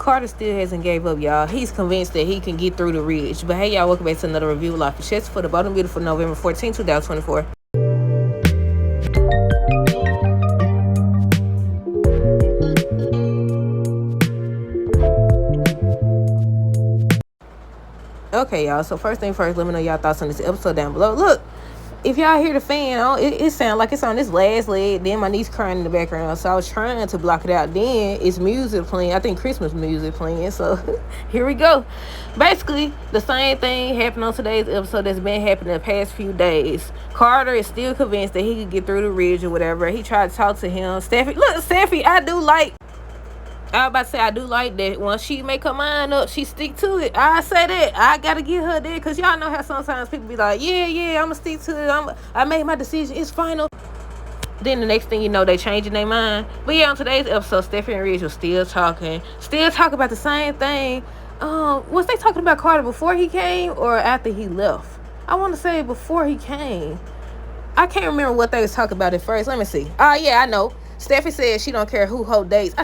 Carter still hasn't gave up, y'all. He's convinced that he can get through the ridge. But hey, y'all, welcome back to another review of Life with Chess for the bottom beautiful November 14, 2024. Okay, y'all, so first thing first, let me know y'all thoughts on this episode down below. Look, if y'all hear the fan, it sounds like it's on this last leg. Then my niece crying in the background, so I was trying to block it out. Then it's music playing. I think Christmas music playing. So here we go. Basically, the same thing happened on today's episode that's been happening the past few days. Carter is still convinced that he could get through the ridge or whatever. He tried to talk to him. Steffi, I was about to say, I do like that. Once she make her mind up, she stick to it. I say that. I got to get her there. Because y'all know how sometimes people be like, yeah, I'm going to stick to it. I made my decision. It's final. Then the next thing you know, they changing their mind. But yeah, on today's episode, Steffi and Ridge were still talking about the same thing. Was they talking about Carter before he came or after he left? I want to say before he came. I can't remember what they was talking about at first. Let me see. Yeah, I know. Steffi said she don't care who hold dates. I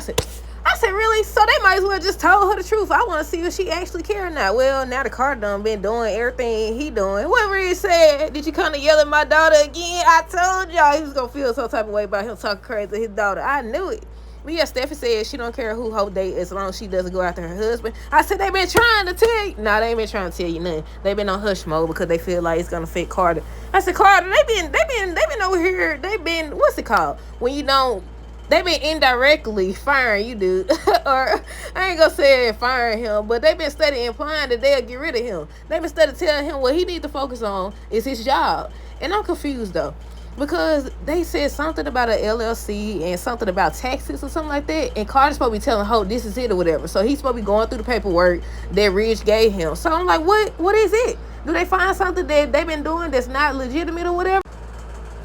said, really? So they might as well just told her the truth. I want to see if she actually care or not. Well, now the Carter done been doing everything he doing. Whatever he said, did you kind of yell at my daughter again? I told y'all he was going to feel some type of way about him talking crazy to his daughter. I knew it. But yeah, Steffi said she don't care who hold date as long as she doesn't go after her husband. I said, they been trying to tell you. Nah, they ain't been trying to tell you nothing. They been on hush mode because they feel like it's going to fit Carter. I said, Carter, they been over here. They been, what's it called? When you don't. They been indirectly firing you, dude. Or, I ain't gonna say firing him, but they been steady implying that they'll get rid of him. They been steady telling him what he need to focus on is his job. And I'm confused, though. Because they said something about an LLC and something about taxes or something like that. And Carter's supposed to be telling Hope this is it or whatever. So he's supposed to be going through the paperwork that Ridge gave him. So I'm like, what is it? Do they find something that they've been doing that's not legitimate or whatever?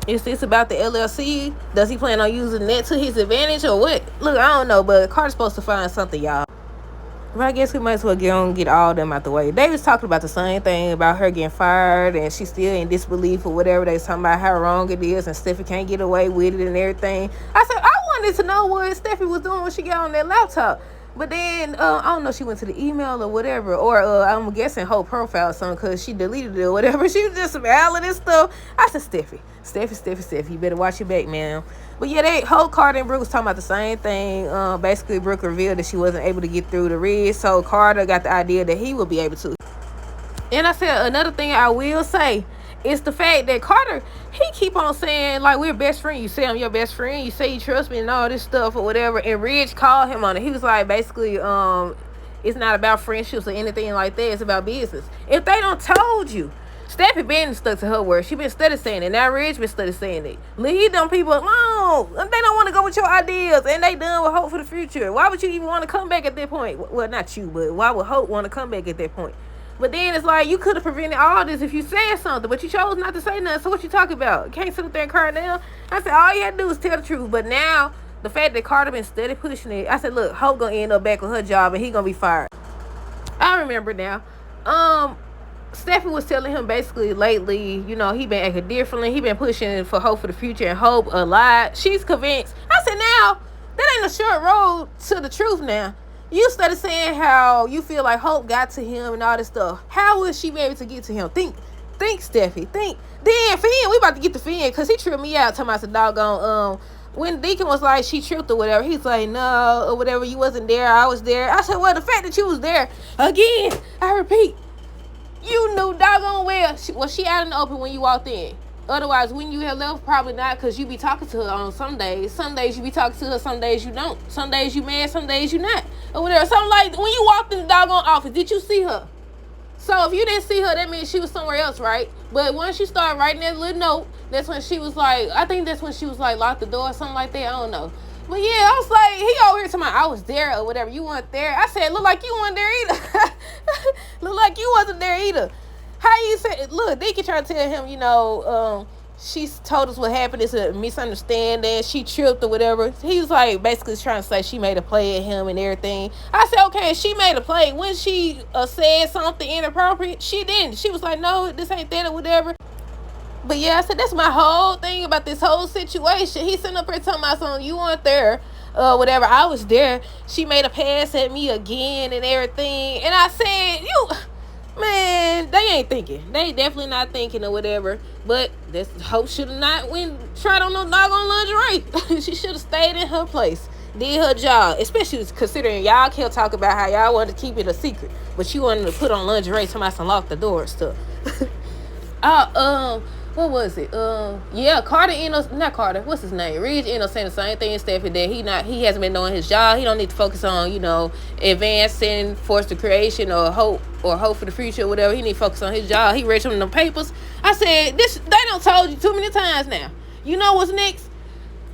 Is this about the LLC? Does he plan on using that to his advantage or what? Look, I don't know, but Carter's supposed to find something, y'all. But I guess we might as well get all of them out the way. They was talking about the same thing about her getting fired and she's still in disbelief or whatever. They was talking about how wrong it is and Steffi can't get away with it and everything. I said, I wanted to know what Steffi was doing when she got on that laptop. But then, I don't know, she went to the email or whatever, or I'm guessing her profile or something because she deleted it or whatever. She was just smiling and stuff. I said, Steffi, you better watch your back, man. But yeah, Carter and Brooke was talking about the same thing. Basically, Brooke revealed that she wasn't able to get through the ridge, so Carter got the idea that he would be able to. And I said, another thing I will say is the fact that Carter, he keep on saying, like, we're best friends. You say I'm your best friend. You say you trust me and all this stuff or whatever. And Ridge called him on it. He was like, basically, it's not about friendships or anything like that. It's about business. If they don't told you, Steffi been stuck to her word. She been steady saying it. Now Ridge been steady saying it. Leave them people alone. They don't want to go with your ideas. And they done with hope for the future. Why would you even want to come back at that point? Well, not you, but why would Hope want to come back at that point? But then it's like, you could have prevented all this if you said something, but you chose not to say nothing. So what you talking about? Can't sit up there and cry down. I said, all you had to do is tell the truth. But now, the fact that Carter been steady pushing it, I said, look, Hope gonna end up back with her job and he gonna be fired. I remember now. Steffi was telling him basically lately, he been acting differently. He been pushing for Hope for the future and Hope a lot. She's convinced. I said, now, that ain't a short road to the truth now. You started saying how you feel like Hope got to him and all this stuff. How would she be able to get to him? Think, Steffi. Think. Then, Finn, we about to get to Finn because he tripped me out talking about the doggone, when Deacon was like, she tripped or whatever, he's like, no, or whatever, you wasn't there, I was there. I said, well, the fact that you was there, again, I repeat, you knew doggone well, was she out in the open when you walked in? Otherwise, when you had left, probably not, because you be talking to her on some days. Some days you be talking to her, some days you don't. Some days you mad, some days you not. Or whatever. Something like, when you walked in the doggone office, did you see her? So if you didn't see her, that means she was somewhere else, right? But once you started writing that little note, that's when she was like, I think that's when she was like, lock the door or something like that. I don't know. But yeah, I was like, he over here talking about I was there or whatever. You weren't there. I said, look like you weren't there either. Look like you wasn't there either. How you say, look, they can try to tell him, she told us what happened. It's a misunderstanding. She tripped or whatever. He's like basically trying to say she made a play at him and everything. I said, okay, she made a play. When she said something inappropriate, she didn't. She was like, no, this ain't that or whatever. But yeah, I said, that's my whole thing about this whole situation. He's sitting up here talking about something, you weren't there. whatever. I was there. She made a pass at me again and everything. And I said, man, they ain't thinking. They definitely not thinking or whatever. But this Hope should have not tried on no doggone lingerie. She should have stayed in her place. Did her job, especially considering y'all kept talking about how y'all wanted to keep it a secret, but you wanted to put on lingerie, somebody to lock the door and stuff. What was it? Yeah, not Carter. What's his name? Ridge ended up saying the same thing as Steffi, that he hasn't been doing his job. He don't need to focus on advancing, force the creation, or hope for the future or whatever. He need to focus on his job. He read some of them papers. I said, they don't told you too many times now. You know what's next?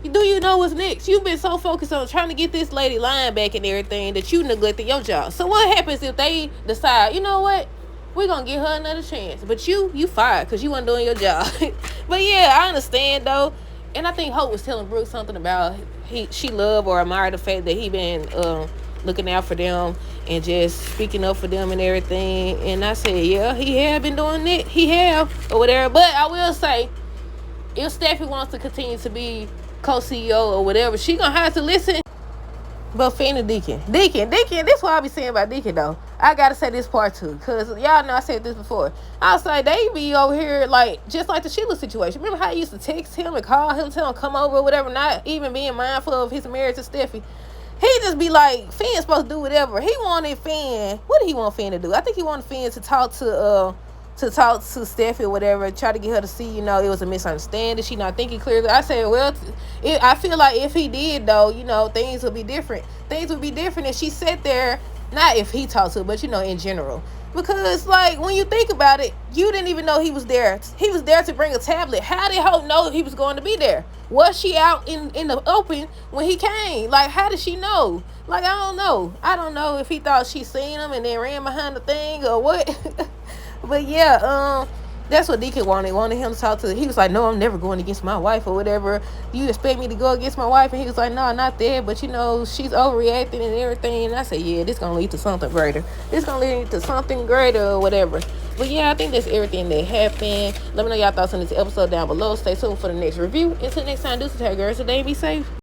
Do you know what's next? You've been so focused on trying to get this lady line back and everything that you neglected your job. So what happens if they decide, you know what? We're going to give her another chance. But you fired because you weren't doing your job. But yeah, I understand though. And I think Hope was telling Brooke something about she loved or admired the fact that he been looking out for them and just speaking up for them and everything. And I said, yeah, he have been doing it. He have or whatever. But I will say, if Steffi wants to continue to be co-CEO or whatever, she gonna have to listen. But Fina Deacon, this what I be saying about Deacon though. I gotta say this part too, cause y'all know I said this before. I was like, they be over here like just like the Sheila situation. Remember how I used to text him and call him, tell him come over or whatever, not even being mindful of his marriage to Steffi. He just be like, Finn's supposed to do whatever. He wanted Finn. What did he want Finn to do? I think he wanted Finn to talk to Steffi or whatever, try to get her to see, it was a misunderstanding. She not thinking clearly. I said, well, I feel like if he did, though, things would be different. Things would be different if she sat there, not if he talked to her, but, in general. Because, like, when you think about it, you didn't even know he was there. He was there to bring a tablet. How did Hope know he was going to be there? Was she out in the open when he came? Like, how did she know? Like, I don't know. I don't know if he thought she seen him and then ran behind the thing or what. But yeah, that's what Deacon wanted him to talk to. He was like, no, I'm never going against my wife or whatever. You expect me to go against my wife? And he was like, no, not that, but she's overreacting and everything. And I said, yeah, this gonna lead to something greater. Or whatever. But yeah, I think that's everything that happened. Let me know y'all thoughts on this episode down below. Stay tuned for the next review. Until next time, do some girls today. Be safe.